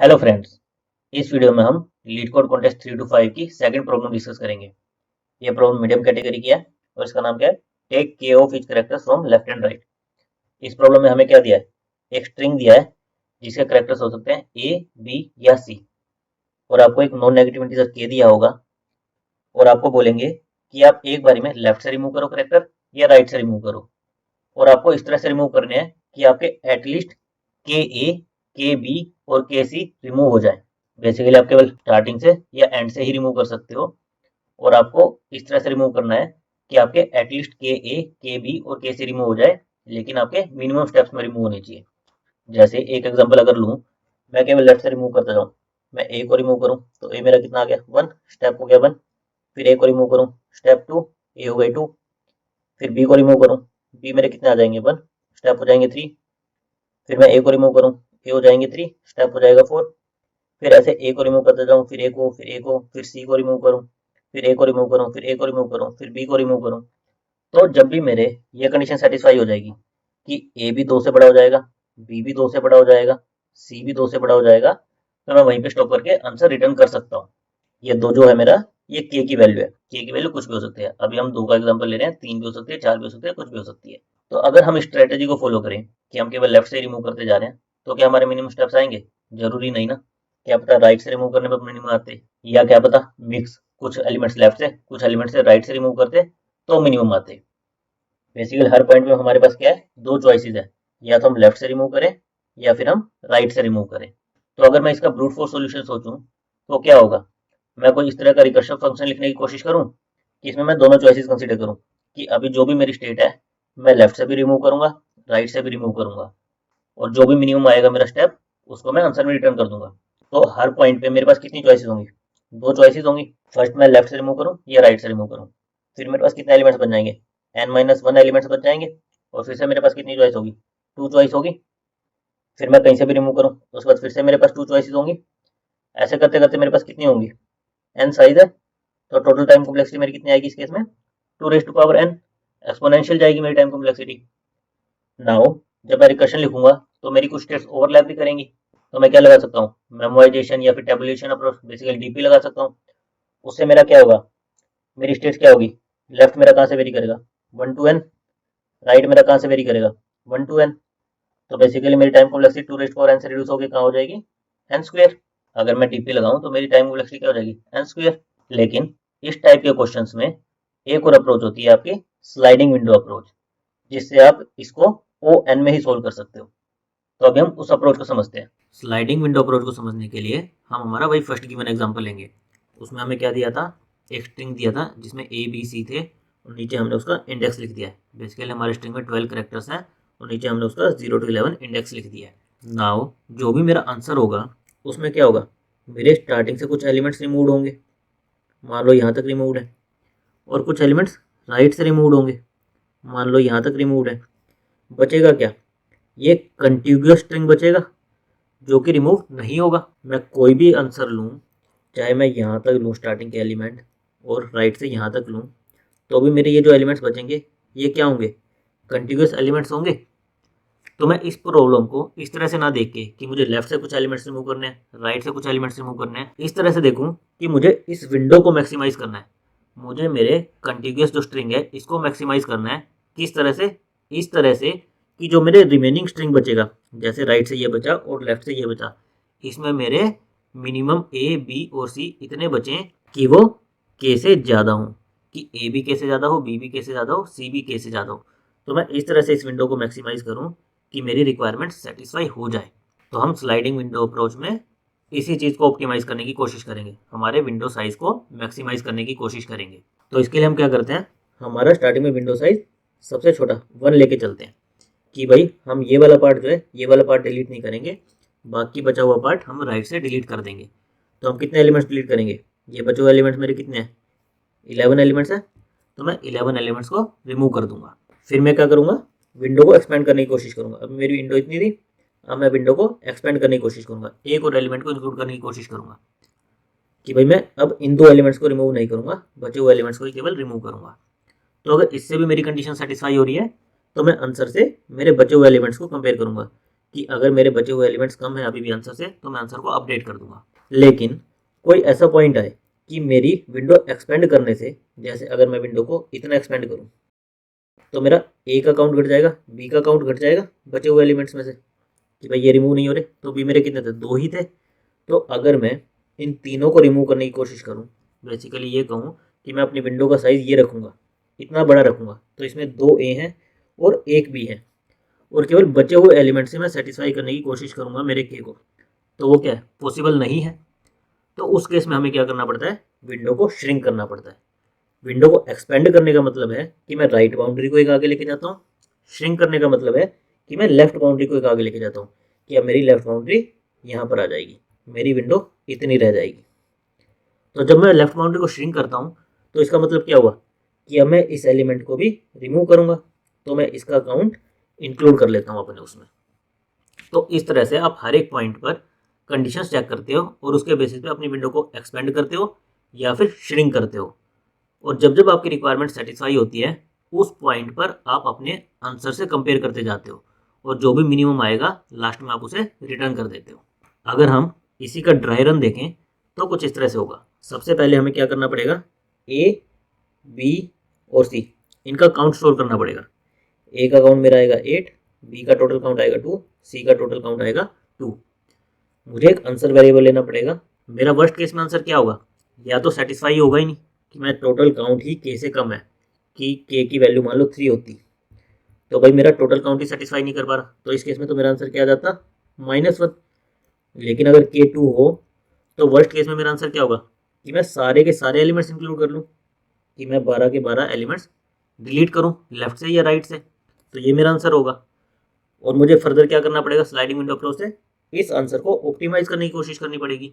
Hello friends. इस video में हम लीड कोड कॉन्टेस्ट 3 to 5 की सेकंड प्रॉब्लम डिस्कस करेंगे। ये प्रॉब्लम मीडियम कैटेगरी की है और इसका नाम क्या है, टेक के of each characters from left and right. इस प्रॉब्लम में हमें क्या दिया है, एक स्ट्रिंग दिया है जिसके कैरेक्टर्स हो सकते हैं ए, बी या सी, और आपको एक नॉन नेगेटिव इंटीजर के दिया होगा और आपको बोलेंगे कि आप एक बारी में लेफ्ट से रिमूव करो कैरेक्टर या राइट से रिमूव करो, और आपको इस तरह से रिमूव करने हैं कि आपके एटलीस्ट के ए, के बी और के सी रिमूव हो जाए। बेसिकली आप केवल स्टार्टिंग से या एंड से ही रिमूव कर सकते हो, और आपको इस तरह से रिमूव करना है कि आपके एटलीस्ट के ए, के बी और के सी रिमूव हो जाए, लेकिन आपके मिनिमम स्टेप्स में रिमूव होने चाहिए। जैसे एक एग्जांपल अगर लूँ, मैं केवल लेफ्ट से रिमूव करता जाऊँ, मैं ए को रिमूव करूँ तो ए मेरा कितना आ गया, 1 स्टेप हो गया 1। फिर ए को रिमूव करूँ, स्टेप 2, ए हो गई 2। फिर बी को रिमूव करूँ, बी मेरे कितने आ जाएंगे, 1 स्टेप हो जाएंगे 3। फिर मैं ए को रिमूव करूँ, ए हो जाएंगे 3 स्टेप हो जाएगा 4। फिर ऐसे ए को रिमूव करते जाऊँ, फिर ए को, फिर ए को, फिर सी को रिमूव करूँ, फिर ए को रिमूव करूँ, फिर ए को रिमूव करूँ, फिर बी को रिमूव करूँ। तो जब भी मेरे ये कंडीशन सेटिस्फाई हो जाएगी कि ए भी 2 से बड़ा हो जाएगा, बी भी 2 से बड़ा हो जाएगा, सी भी 2 से बड़ा हो जाएगा, तो मैं वहीं पे स्टॉप करके आंसर रिटर्न कर सकता हूँ। ये दो जो है मेरा, ये के की वैल्यू है। के की वैल्यू कुछ भी हो सकती है। अभी हम 2 का एग्जांपल ले रहे हैं, 3 भी हो सकती है, 4 भी हो सकती है, कुछ भी हो सकती है। तो अगर हम स्ट्रेटेजी को फॉलो करें कि हम केवल लेफ्ट से रिमूव करते जा रहे हैं, तो क्या हमारे मिनिमम स्टेप्स आएंगे? जरूरी नहीं ना। क्या पता राइट से रिमूव करने पर मिनिमम आते, या क्या पता मिक्स, कुछ एलिमेंट्स लेफ्ट से कुछ एलिमेंट्स से राइट से रिमूव करते तो मिनिमम आते। बेसिकली हर पॉइंट में हमारे पास क्या है, दो चॉइसेस है, या तो हम लेफ्ट से रिमूव करें या फिर हम राइट से रिमूव करें। तो अगर मैं इसका ब्रूट फोर्स सॉल्यूशन सोचूं तो क्या होगा, मैं कोई इस तरह का रिकर्सिव फंक्शन लिखने की कोशिश करूं कि इसमें मैं दोनों चॉइसेस कंसीडर करूं कि अभी जो भी मेरी स्टेट है, मैं लेफ्ट से भी रिमूव करूंगा, राइट से भी रिमूव करूंगा, और जो भी मिनिमम आएगा मेरा स्टेप, उसको मैं आंसर में रिटर्न कर दूंगा। तो हर पॉइंट पे मेरे पास कितनी चॉइसेस होंगी, दो चॉइसेस होंगी। फर्स्ट मैं लेफ्ट से रिमूव करूं या राइट से रिमूव करूं। फिर मेरे पास कितने एलिमेंट्स बन जाएंगे, n-1 एलिमेंट्स बच जाएंगे, और फिर से मेरे पास कितनी चॉइस होगी, 2 चॉइस होगी। फिर मैं कहीं से भी रिमूव करूं तो उसके बाद फिर से मेरे पास 2 चॉइसेस होंगी। ऐसे करते करते मेरे पास कितनी होंगी, n साइज है, तो टोटल टाइम कॉम्प्लेक्सिटी मेरी कितनी आएगी इस केस में, 2n। एक्सपोनेंशियल जाएगी मेरी टाइम कॉम्प्लेक्सिटी। नाउ जब मैं रिकर्शन लिखूंगा तो मेरी कुछ स्टेट्स ओवरलैप भी करेंगी, तो मैं क्या लगा सकता हूँ, मेमोराइजेशन या फिर टेबुलेशन अप्रोच, बेसिकली डीपी लगा सकता हूँ। उससे मेरा क्या होगा, मेरी स्टेट्स क्या होगी, लेफ्ट मेरा कहाँ से वेरी करेगा, 1 to n, राइट मेरा कहाँ से वेरी करेगा, 1 to n। तो बेसिकली मेरी टाइम कॉम्प्लेक्सिटी 2n से रिड्यूस होकर कहाँ हो जाएगी, n स्क्वायर। अगर मैं डीपी लगाऊं तो मेरी टाइम कॉम्प्लेक्सिटी क्या हो जाएगी, n स्क्वायर। लेकिन इस टाइप के क्वेश्चंस में एक और अप्रोच होती है आपकी, स्लाइडिंग विंडो अप्रोच, जिससे आप इसको ओ एन में ही सोल्व कर सकते हो। तो अभी हम उस अप्रोच को समझते हैं। स्लाइडिंग विंडो अप्रोच को समझने के लिए हम हमारा वही फर्स्ट गिवन एग्जांपल लेंगे। उसमें हमें क्या दिया था, एक स्ट्रिंग दिया था जिसमें ए बी सी थे, और नीचे हमने उसका इंडेक्स लिख दिया है। बेसिकली हमारे स्ट्रिंग में 12 कैरेक्टर्स हैं, और नीचे हमने उसका 0 to 11 इंडेक्स लिख दिया है। नाउ जो भी मेरा आंसर होगा उसमें क्या होगा, मेरे स्टार्टिंग से कुछ एलिमेंट्स रिमूव होंगे, मान लो यहाँ तक रिमूव है, और कुछ एलिमेंट्स राइट से रिमूव होंगे, मान लो यहाँ तक रिमूव है। बचेगा क्या, ये कंटिन्यूअस स्ट्रिंग बचेगा जो कि रिमूव नहीं होगा। मैं कोई भी आंसर लूँ, चाहे मैं यहाँ तक लूँ स्टार्टिंग के एलिमेंट और राइट से यहाँ तक लूँ, तो भी मेरे ये जो एलिमेंट्स बचेंगे ये क्या होंगे, कंटिन्यूअस एलिमेंट्स होंगे। तो मैं इस प्रॉब्लम को इस तरह से ना देख के कि मुझे लेफ्ट से कुछ एलिमेंट्स रिमूव करने हैं, राइट से कुछ एलिमेंट्स रिमूव करने हैं, इस तरह से देखूँ कि मुझे इस विंडो को मैक्सिमाइज करना है, मुझे मेरे कंटिन्यूअस जो स्ट्रिंग है इसको मैक्सिमाइज करना है। किस तरह से, इस तरह से कि जो मेरे रिमेनिंग स्ट्रिंग बचेगा, जैसे राइट से ये बचा और लेफ्ट से ये बचा, इसमें मेरे मिनिमम ए बी और सी इतने बचें कि वो के से ज़्यादा हो, कि ए भी के से ज़्यादा हो, बी भी के से ज़्यादा हो, सी भी के से ज़्यादा हो। तो मैं इस तरह से इस विंडो को मैक्सिमाइज करूँ कि मेरी रिक्वायरमेंट सेटिस्फाई हो जाए। तो हम स्लाइडिंग विंडो अप्रोच में इसी चीज़ को ऑप्टिमाइज करने की कोशिश करेंगे, हमारे विंडो साइज को मैक्सिमाइज करने की कोशिश करेंगे। तो इसके लिए हम क्या करते हैं, हमारा स्टार्टिंग में विंडो साइज सबसे छोटा 1 लेके चलते हैं कि भाई हम ये वाला पार्ट जो है, ये वाला पार्ट डिलीट नहीं करेंगे, बाकी बचा हुआ पार्ट हम राइट से डिलीट कर देंगे। तो हम कितने एलिमेंट्स डिलीट करेंगे, ये बचे हुए एलिमेंट्स मेरे कितने हैं, 11 एलिमेंट्स है, तो मैं 11 एलिमेंट्स को रिमूव कर दूंगा। फिर मैं क्या करूँगा, विंडो को एक्सपेंड करने की कोशिश करूँगा। अब मेरी विंडो इतनी थी, अब मैं विंडो को एक्सपेंड करने की कोशिश करूँगा, एक और एलिमेंट को इंक्लूड करने की कोशिश करूँगा कि भाई मैं अब इन 2 एलिमेंट्स को रिमूव नहीं करूँगा, बचे हुए एलिमेंट्स को ही केवल रिमूव करूँगा। तो अगर इससे भी मेरी कंडीशन सेटिस्फाई हो रही है, तो मैं आंसर से मेरे बचे हुए एलिमेंट्स को कंपेयर करूँगा कि अगर मेरे बचे हुए एलिमेंट्स कम है अभी भी आंसर से तो मैं आंसर को अपडेट कर दूंगा। लेकिन कोई ऐसा पॉइंट आए कि मेरी विंडो एक्सपेंड करने से, जैसे अगर मैं विंडो को इतना एक्सपेंड करूं तो मेरा ए का काउंट घट जाएगा, बी का काउंट घट जाएगा बचे हुए एलिमेंट्स में से, कि भाई ये रिमूव नहीं हो रहे, तो बी मेरे कितने थे, 2 ही थे। तो अगर मैं इन तीनों को रिमूव करने की कोशिश करूं, बेसिकली ये कहूं कि मैं अपनी विंडो का साइज ये रखूंगा, इतना बड़ा रखूंगा, तो इसमें 2 ए हैं और 1 बी है, और केवल बचे हुए एलिमेंट से मैं सेटिस्फाई करने की कोशिश करूंगा मेरे के को, तो वो क्या है, पॉसिबल नहीं है। तो उस केस में हमें क्या करना पड़ता है, विंडो को श्रिंक करना पड़ता है। विंडो को एक्सपेंड करने का मतलब है कि मैं राइट बाउंड्री को एक आगे लेके जाता हूँ, श्रिंक करने का मतलब है कि मैं लेफ्ट बाउंड्री को एक आगे लेके जाता हूँ, कि अब मेरी लेफ्ट बाउंड्री यहाँ पर आ जाएगी, मेरी विंडो इतनी रह जाएगी। तो जब मैं लेफ्ट बाउंड्री को श्रिंक करता हूँ तो इसका मतलब क्या हुआ कि अब मैं इस एलिमेंट को भी रिमूव करूंगा, तो मैं इसका काउंट इंक्लूड कर लेता हूँ अपने उसमें। तो इस तरह से आप हर एक पॉइंट पर कंडीशंस चेक करते हो और उसके बेसिस पे अपनी विंडो को एक्सपेंड करते हो या फिर श्रिंक करते हो, और जब जब आपकी रिक्वायरमेंट सेटिस्फाई होती है उस पॉइंट पर आप अपने आंसर से कंपेयर करते जाते हो, और जो भी मिनिमम आएगा लास्ट में आप उसे रिटर्न कर देते हो। अगर हम इसी का ड्राई रन देखें तो कुछ इस तरह से होगा। सबसे पहले हमें क्या करना पड़ेगा, ए, बी और सी, इनका काउंट स्टोर करना पड़ेगा। ए का काउंट मेरा आएगा 8, बी का टोटल काउंट आएगा 2, सी का टोटल काउंट आएगा 2। मुझे एक आंसर वेरिएबल लेना पड़ेगा। मेरा वर्स्ट केस में आंसर क्या होगा, या तो सेटिस्फाई होगा ही नहीं कि मैं टोटल काउंट ही के से कम है, कि के की वैल्यू मान लो 3 होती, तो भाई मेरा टोटल काउंट ही सेटिस्फाई नहीं कर पा रहा, तो इस केस में तो मेरा आंसर क्या आ जाता, -1। लेकिन अगर के 2 हो तो वर्स्ट केस में मेरा आंसर क्या होगा कि मैं सारे के सारे एलिमेंट्स इंक्लूड कर लूँ, कि मैं 12 के 12 एलिमेंट्स डिलीट करूँ लेफ्ट से या राइट से, तो ये मेरा आंसर होगा। और मुझे फर्दर क्या करना पड़ेगा, स्लाइडिंग विंडो अप्रोच से इस आंसर को ऑप्टिमाइज करने की कोशिश करनी पड़ेगी,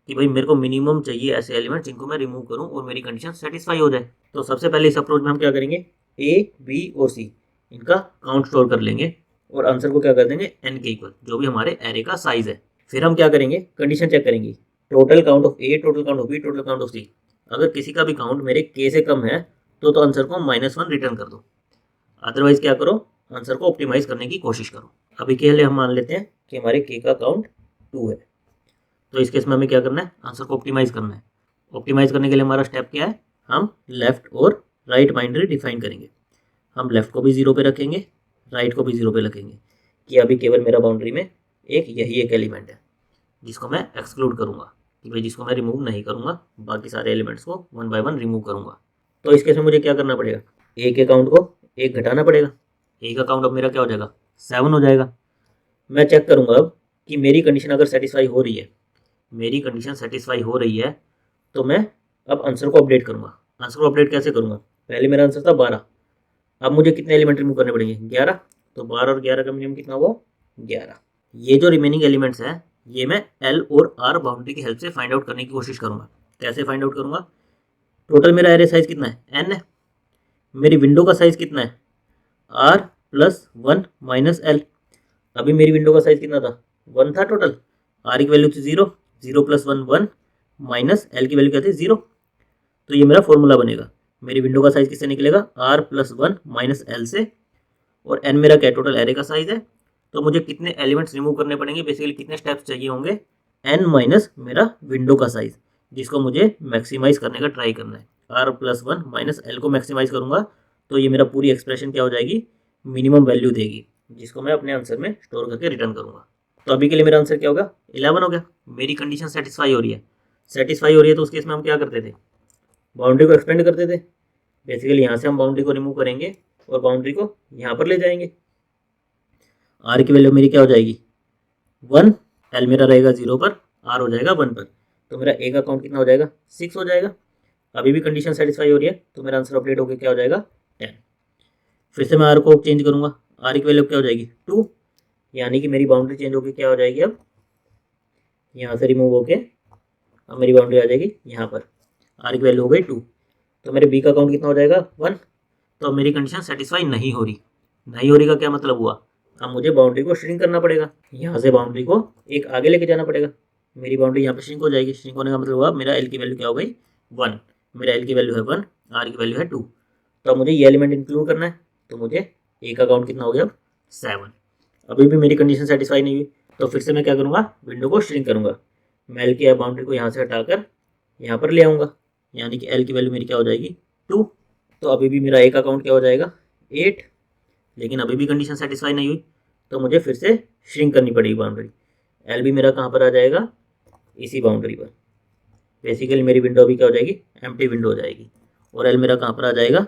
कि भाई मेरे को मिनिमम चाहिए ऐसे एलिमेंट जिनको मैं रिमूव करूं और मेरी कंडीशन सेटिस्फाई हो जाए। तो सबसे पहले इस अप्रोच में हम क्या करेंगे, ए, बी और सी, इनका काउंट स्टोर कर लेंगे और आंसर को क्या कर देंगे, एन के इक्वल, जो भी हमारे एरे का साइज है। फिर हम क्या करेंगे, कंडीशन चेक करेंगे, total count of A, total count of B, total count of C. अगर किसी का भी काउंट मेरे के से कम है तो आंसर को -1 रिटर्न कर दो, अदरवाइज क्या करो, आंसर को ऑप्टिमाइज करने की कोशिश करो। अभी के लिए हम मान लेते हैं कि हमारे के का काउंट 2 है, तो इस केस में हमें क्या करना है, आंसर को ऑप्टिमाइज करना है। ऑप्टिमाइज करने के लिए हमारा स्टेप क्या है, हम लेफ्ट और राइट बाउंड्री डिफाइन करेंगे। हम लेफ्ट को भी 0 पे रखेंगे, राइट को भी 0 पे रखेंगे, कि अभी केवल मेरा बाउंड्री में यही एक एलिमेंट है जिसको मैं एक्सक्लूड करूंगा, कि भाई जिसको मैं रिमूव नहीं करूंगा, बाकी सारे एलिमेंट्स को 1 बाय 1 रिमूव करूंगा। तो इस केस में मुझे क्या करना पड़ेगा, ए के काउंट को 1 घटाना पड़ेगा। ए का काउंट अब मेरा क्या हो जाएगा, 7 हो जाएगा। मैं चेक करूंगा अब कि मेरी कंडीशन अगर सेटिस्फाई हो रही है, मेरी कंडीशन सेटिस्फाई हो रही है, तो मैं अब आंसर को अपडेट करूंगा। आंसर को अपडेट कैसे करूंगा, पहले मेरा आंसर था 12, अब मुझे कितने एलिमेंट रिमूव करने पड़ेंगे, 11। तो 12 और 11 का मिनिमम कितना हुआ, 11। ये जो रिमेनिंग एलिमेंट्स हैं ये मैं एल और आर बाउंड्री की हेल्प से फाइंड आउट करने की कोशिश करूंगा। कैसे फाइंड आउट करूंगा, टोटल मेरा एरे साइज कितना है, एन है, मेरी विंडो का साइज कितना है, आर प्लस 1 माइनस एल। अभी मेरी विंडो का साइज कितना था, 1 था टोटल, आर की वैल्यू थी 0, 0 प्लस 1 1 माइनस एल की वैल्यू क्या थी 0। तो ये मेरा फॉर्मूला बनेगा, मेरी विंडो का साइज किससे निकलेगा, आर प्लस 1 माइनस एल से, और एन मेरा क्या टोटल एरे का साइज है। तो मुझे कितने एलिमेंट्स रिमूव करने पड़ेंगे, बेसिकली कितने स्टेप्स चाहिए होंगे, एन माइनस मेरा विंडो का साइज, जिसको मुझे मैक्सिमाइज करने का ट्राई करना है। आर प्लस 1 माइनस एल को मैक्सिमाइज करूंगा तो ये मेरा पूरी एक्सप्रेशन क्या हो जाएगी, मिनिमम वैल्यू देगी, जिसको मैं अपने आंसर में स्टोर करके रिटर्न करूंगा। तो अभी के लिए मेरा आंसर क्या होगा, 11 हो गया। मेरी कंडीशन सेटिस्फाई हो रही है, सेटिस्फाई हो रही है, तो उस केस में हम क्या करते थे, बाउंड्री को एक्सपेंड करते थे। बेसिकली यहाँ से हम बाउंड्री को रिमूव करेंगे और बाउंड्री को यहाँ पर ले जाएंगे। आर की वैल्यू मेरी क्या हो जाएगी, 1, एल मेरा रहेगा 0 पर, आर हो जाएगा 1 पर, तो मेरा ए का काउंट कितना हो जाएगा, 6 हो जाएगा। अभी भी कंडीशन सेटिस्फाई हो रही है तो मेरा आंसर अपडेट होकर क्या हो जाएगा, 10। फिर से मैं आर को चेंज करूंगा, आर की वैल्यू क्या हो जाएगी, 2, यानी कि मेरी बाउंड्री चेंज होकर क्या हो जाएगी, अब यहाँ से रिमूव होके अब मेरी बाउंड्री आ जाएगी यहाँ पर, आर की वैल्यू हो गई 2, तो मेरे बी का काउंट कितना हो जाएगा, 1। तो अब मेरी कंडीशन सेटिस्फाई नहीं हो रही, नहीं हो रही का क्या मतलब हुआ, अब मुझे बाउंड्री को श्रिंक करना पड़ेगा, यहाँ से बाउंड्री को एक आगे लेके जाना पड़ेगा। मेरी बाउंड्री यहाँ पे श्रिंक हो जाएगी, श्रिंक होने का मतलब हुआ मेरा एल की वैल्यू क्या हो गई, 1, मेरा एल की वैल्यू है 1, आर की वैल्यू है 2। तो अब मुझे ये एलिमेंट इंक्लूड करना है, तो मुझे ए का काउंट कितना हो गया, अब 7। अभी भी मेरी कंडीशन सेटिस्फाई नहीं हुई, तो फिर से मैं क्या करूँगा, विंडो को श्रिंक करूँगा। मैं एल की बाउंड्री को यहाँ से हटाकर यहाँ पर ले आऊँगा, यानी कि एल की वैल्यू मेरी क्या हो जाएगी 2। तो अभी भी मेरा एक अकाउंट क्या हो जाएगा 8, लेकिन अभी भी कंडीशन सेटिस्फाई नहीं हुई, तो मुझे फिर से श्रिंक करनी पड़ेगी बाउंड्री। एल भी मेरा कहाँ पर आ जाएगा, इसी बाउंड्री पर। बेसिकली मेरी विंडो अभी क्या हो जाएगी, एम्प्टी विंडो हो जाएगी। और एल मेरा कहाँ पर आ जाएगा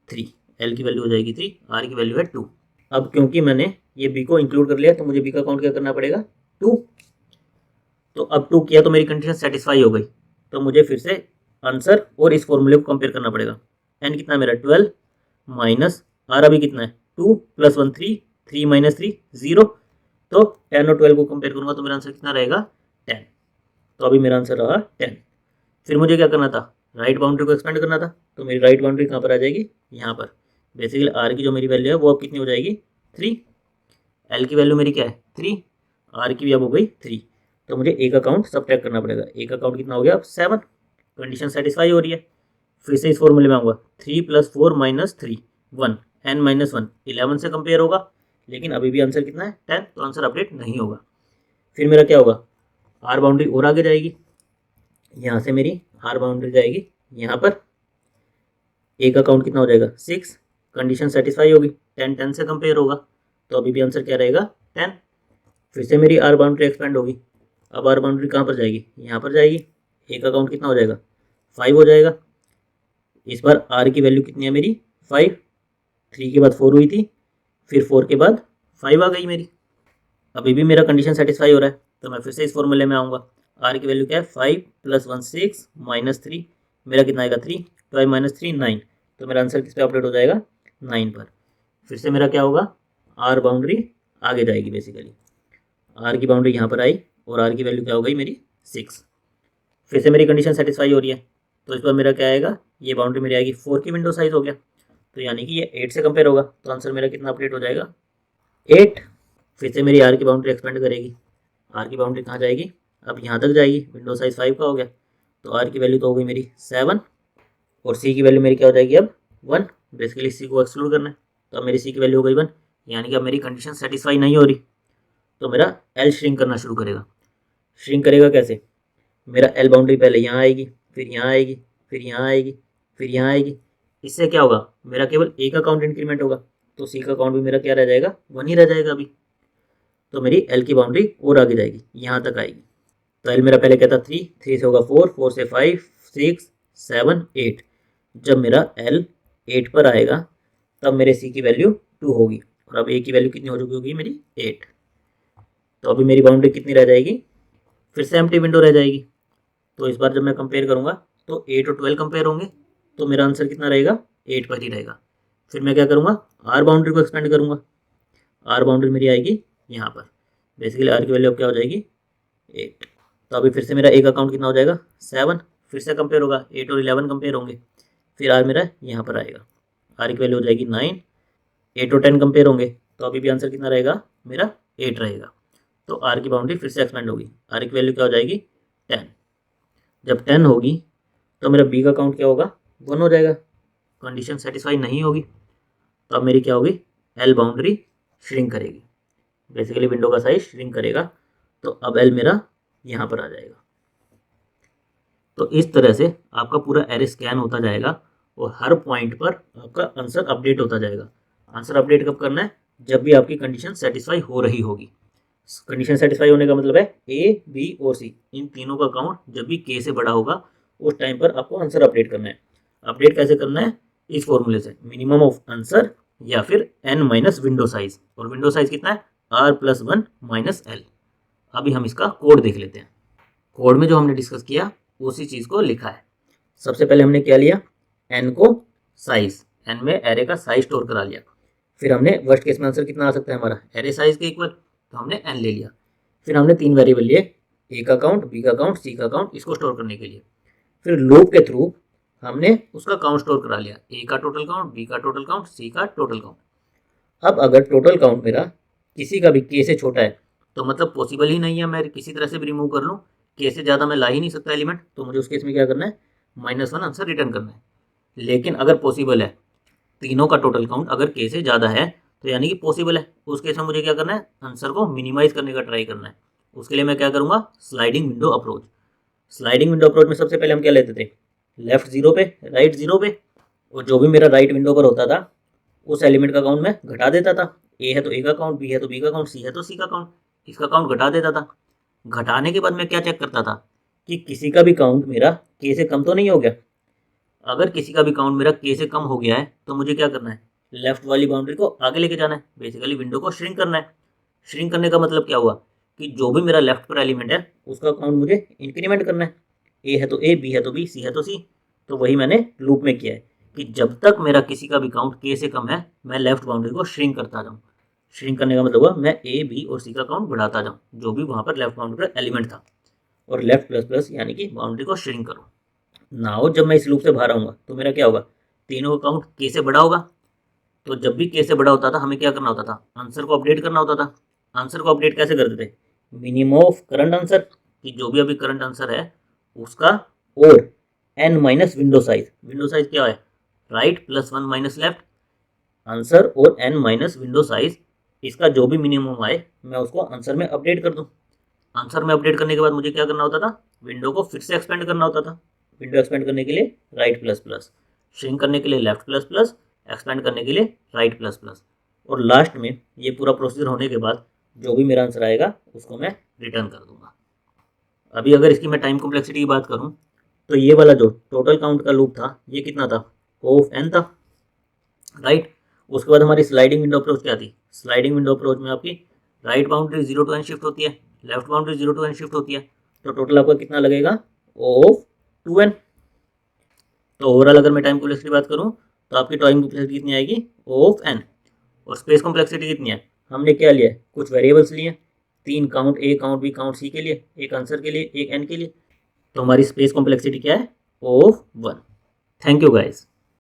3, एल की वैल्यू हो जाएगी 3, आर की वैल्यू है 2। अब क्योंकि मैंने ये बी को इंक्लूड कर लिया, तो मुझे बी का काउंट क्या करना पड़ेगा 2। तो अब 2 किया तो मेरी कंडीशन सेटिस्फाई हो गई, तो मुझे फिर से आंसर और इस फॉर्मूले को कंपेयर करना पड़ेगा। एन कितना मेरा 12 माइनस आर अभी कितना है 2 प्लस 1 3, 3 माइनस 3 0। तो 10 और 12 को कंपेयर करूंगा तो मेरा आंसर कितना रहेगा 10। तो अभी मेरा आंसर रहा 10। फिर मुझे क्या करना था, राइट बाउंड्री को एक्सपेंड करना था। तो मेरी राइट बाउंड्री कहाँ पर आ जाएगी, यहाँ पर। बेसिकली आर की जो मेरी वैल्यू है वो अब कितनी हो जाएगी 3, एल की वैल्यू मेरी क्या है 3, आर की भी अब हो गई 3। तो मुझे एक अकाउंट सबट्रैक्ट करना पड़ेगा। एक अकाउंट कितना हो गया अब 7। कंडीशन सेटिस्फाई हो रही है। फिर से इस फॉर्मूले में आऊँगा, 3 + 4 - 3 1, n - 1 11 से कंपेयर होगा, लेकिन अभी भी आंसर कितना है 10, तो आंसर अपडेट नहीं होगा। फिर मेरा क्या होगा, आर बाउंड्री और आगे जाएगी, यहाँ से मेरी आर बाउंड्री जाएगी यहाँ पर। एक अकाउंट कितना हो जाएगा 6, कंडीशन सेटिस्फाई होगी, 10 10 से कंपेयर होगा, तो अभी भी आंसर क्या रहेगा 10। फिर से मेरी आर बाउंड्री एक्सपेंड होगी। अब आर बाउंड्री कहाँ पर जाएगी, यहाँ पर जाएगी। एक अकाउंट कितना हो जाएगा 5 हो जाएगा। इस बार आर की वैल्यू कितनी है मेरी 5, 3 के बाद 4 हुई थी, फिर 4 के बाद 5 आ गई मेरी। अभी भी मेरा कंडीशन सेटिस्फाई हो रहा है, तो मैं फिर से इस फॉर्मूले में आऊँगा। आर की वैल्यू क्या है 5 + 1 6 - 3, मेरा कितना आएगा 3, 5 - 3 9। तो मेरा आंसर किस पे अपडेट हो जाएगा 9 पर। फिर से मेरा क्या होगा, आर बाउंड्री आगे जाएगी। बेसिकली आर की बाउंड्री यहाँ पर आई और आर की वैल्यू क्या हो गई मेरी 6। फिर से मेरी कंडीशन सेटिस्फाई हो रही है, तो इस पर मेरा क्या आएगा, ये बाउंड्री मेरी आएगी 4 की विंडो साइज हो गया, तो यानी कि ये 8 से कंपेयर होगा, तो आंसर मेरा कितना अपडेट हो जाएगा 8। फिर से मेरी आर की बाउंड्री एक्सपेंड करेगी। आर की बाउंड्री कहाँ जाएगी, अब यहाँ तक जाएगी, विंडो साइज 5 का हो गया, तो आर की वैल्यू तो हो गई मेरी 7 और सी की वैल्यू मेरी क्या हो जाएगी अब 1। बेसिकली सी को एक्सक्लूड करना है, तो अब मेरी सी की वैल्यू हो गई 1, यानी कि अब मेरी कंडीशन सेटिस्फाई नहीं हो रही, तो मेरा एल श्रिंक करना शुरू करेगा। श्रिंक करेगा कैसे, मेरा एल बाउंड्री पहले यहाँ आएगी, फिर यहाँ आएगी, फिर यहाँ आएगी, फिर यहाँ आएगी। इससे क्या होगा, मेरा केवल एक अकाउंट इंक्रीमेंट होगा, तो सी का अकाउंट भी मेरा क्या रह जाएगा 1 ही रह जाएगा अभी। तो मेरी एल की बाउंड्री और आगे जाएगी, यहाँ तक आएगी। तो एल मेरा पहले क्या था 3, 3 से होगा 4, 4 से 5 6 7 8। जब मेरा एल 8 पर आएगा तब मेरे सी की वैल्यू 2 होगी, और अब ए की वैल्यू कितनी हो चुकी होगी मेरी 8। तो अभी मेरी बाउंड्री कितनी रह जाएगी, फिर से एम्प्टी विंडो रह जाएगी। तो इस बार जब मैं कंपेयर करूँगा तो 8 और 12 कंपेयर होंगे, तो मेरा आंसर कितना रहेगा 8 पर ही रहेगा। फिर मैं क्या करूँगा, आर बाउंड्री को एक्सपेंड करूँगा। आर बाउंड्री मेरी आएगी यहाँ पर। बेसिकली आर की वैल्यू अब क्या हो जाएगी 8। तो अभी फिर से मेरा एक अकाउंट कितना हो जाएगा 7, फिर से कंपेयर होगा, 8 और 11 कंपेयर होंगे, फिर आर मेरा यहाँ पर आएगा, आर की वैल्यू हो जाएगी 9। 8 और 10 कंपेयर होंगे, तो अभी भी आंसर कितना रहेगा मेरा 8 रहेगा। तो आर की बाउंड्री फिर से एक्सपेंड होगी, आर की वैल्यू क्या हो जाएगी 10। जब 10 होगी तो मेरा बी का काउंट क्या होगा 1 हो जाएगा। कंडीशन सेटिस्फाई नहीं होगी, तो अब मेरी क्या होगी, एल बाउंड्री श्रिंक करेगी। बेसिकली विंडो का साइज श्रिंक करेगा, तो अब एल मेरा यहाँ पर आ जाएगा। तो इस तरह से आपका पूरा एरे स्कैन होता जाएगा और हर पॉइंट पर आपका आंसर अपडेट होता जाएगा। आंसर अपडेट कब करना है, जब भी आपकी कंडीशन सेटिस्फाई हो रही होगी। कंडीशन सेटिस्फाई होने का मतलब है ए, बी और सी, इन तीनों का काउंट जब भी के से बड़ा होगा उस टाइम पर आपको आंसर अपडेट करना है। अपडेट कैसे करना है, इस फॉर्मूले से, मिनिमम ऑफ आंसर या फिर n माइनस विंडो साइज, और विंडो साइज कितना है r+1 - l। अभी हम इसका कोड देख लेते हैं। कोड में जो हमने डिस्कस किया उसी चीज़ को लिखा है। सबसे पहले हमने क्या लिया, n को साइज, n में एरे का साइज स्टोर करा लिया। फिर हमने वर्स्ट केस में आंसर कितना आ सकता है हमारा एरे साइज के इक्वल, तो हमने n ले लिया। फिर हमने 3 वेरिएबल लिए, ए का काउंट, बी का काउंट, सी का काउंट, इसको स्टोर करने के लिए। फिर लूप के थ्रू हमने उसका काउंट स्टोर करा लिया, ए का टोटल काउंट, बी का टोटल काउंट, सी का टोटल काउंट। अब अगर टोटल काउंट मेरा किसी का भी के से छोटा है तो मतलब पॉसिबल ही नहीं है, मैं किसी तरह से भी रिमूव कर लूँ, के से ज़्यादा मैं ला ही नहीं सकता एलिमेंट, तो मुझे उस केस में क्या करना है -1 आंसर रिटर्न करना है। लेकिन अगर पॉसिबल है, तीनों का टोटल काउंट अगर के से ज़्यादा है, तो यानी कि पॉसिबल है। उस केस में मुझे क्या करना है, आंसर को मिनिमाइज करने का ट्राई करना है। उसके लिए मैं क्या करूँगा, sliding window approach. Sliding window approach में सबसे पहले हम क्या लेते थे, लेफ्ट 0 पे राइट 0 पे, और जो भी मेरा राइट विंडो पर होता था उस एलिमेंट का काउंट मैं घटा देता था। ए है तो ए का काउंट, बी है तो बी का काउंट, सी है तो सी का काउंट, इसका काउंट घटा देता था। घटाने के बाद मैं क्या चेक करता था कि किसी का भी काउंट मेरा के से कम तो नहीं हो गया। अगर किसी का भी काउंट मेरा के से कम हो गया है तो मुझे क्या करना है, लेफ्ट वाली बाउंड्री को आगे लेके जाना है, बेसिकली विंडो को श्रिंक करना है। श्रिंक करने का मतलब क्या हुआ कि जो भी मेरा लेफ्ट पर एलिमेंट है उसका काउंट मुझे इंक्रीमेंट करना है। ए है तो ए, बी है तो बी, सी है तो सी। तो वही मैंने लूप में किया है कि जब तक मेरा किसी का भी काउंट के से कम है मैं लेफ्ट बाउंड्री को श्रिंक करता जाऊँ। श्रिंक करने का मतलब हुआ मैं ए, बी और सी का काउंट बढ़ाता जाऊँ, जो भी वहाँ पर लेफ्ट बाउंड्री पर एलिमेंट था। और लेफ्ट प्लस प्लस यानी कि बाउंड्री को श्रिंक करो। नाउ जब मैं इस लूप से बाहर आऊँगा तो मेरा क्या होगा, तीनों का काउंट के से बड़ा होगा। तो जब भी के से बड़ा होता था हमें क्या करना होता था, आंसर को अपडेट करना होता था। आंसर को अपडेट कैसे करते थे, मिनिमम ऑफ करंट आंसर, कि जो भी अभी करंट आंसर है उसका, और N minus window size. Window size क्या है, right plus 1 minus left. Answer और एन माइनस विंडो साइज, इसका जो भी मिनिमम आए मैं उसको आंसर में अपडेट कर दूं। आंसर में अपडेट करने के बाद मुझे क्या करना होता था, विंडो को फिर से एक्सपेंड करना होता था। विंडो एक्सपेंड करने के लिए राइट प्लस प्लस, श्रिंक करने के लिए लेफ्ट प्लस प्लस, एक्सपेंड करने के लिए राइट प्लस प्लस। और लास्ट में ये पूरा प्रोसीजर होने के बाद जो भी मेरा आंसर आएगा उसको मैं रिटर्न कर दूंगा। अभी अगर इसकी मैं टाइम कॉम्प्लेक्सिटी की बात करूं तो ये वाला जो टोटल काउंट का लूप था ये कितना था, ऑफ एन था, राइट। उसके बाद हमारी स्लाइडिंग विंडो अप्रोच क्या थी, स्लाइडिंग विंडो अप्रोच में आपकी right boundary 0 to N shift होती है, left boundary 0 to N shift होती है। तो टोटल आपका कितना लगेगा, ऑफ 2n। तो ओवरऑल अगर मैं टाइम कॉम्प्लेक्सिटी की बात करूं तो आपकी टाइम कॉम्प्लेक्सिटी कितनी आएगी, ऑफ n। और स्पेस कॉम्प्लेक्सिटी कितनी है, हमने क्या लिया है, कुछ वेरिएबल्स लिए, 3 काउंट ए, काउंट बी, काउंट सी के लिए, एक आंसर के लिए, एक एन के लिए। तो हमारी स्पेस कॉम्प्लेक्सिटी क्या है, ऑफ 1। Thank you guys.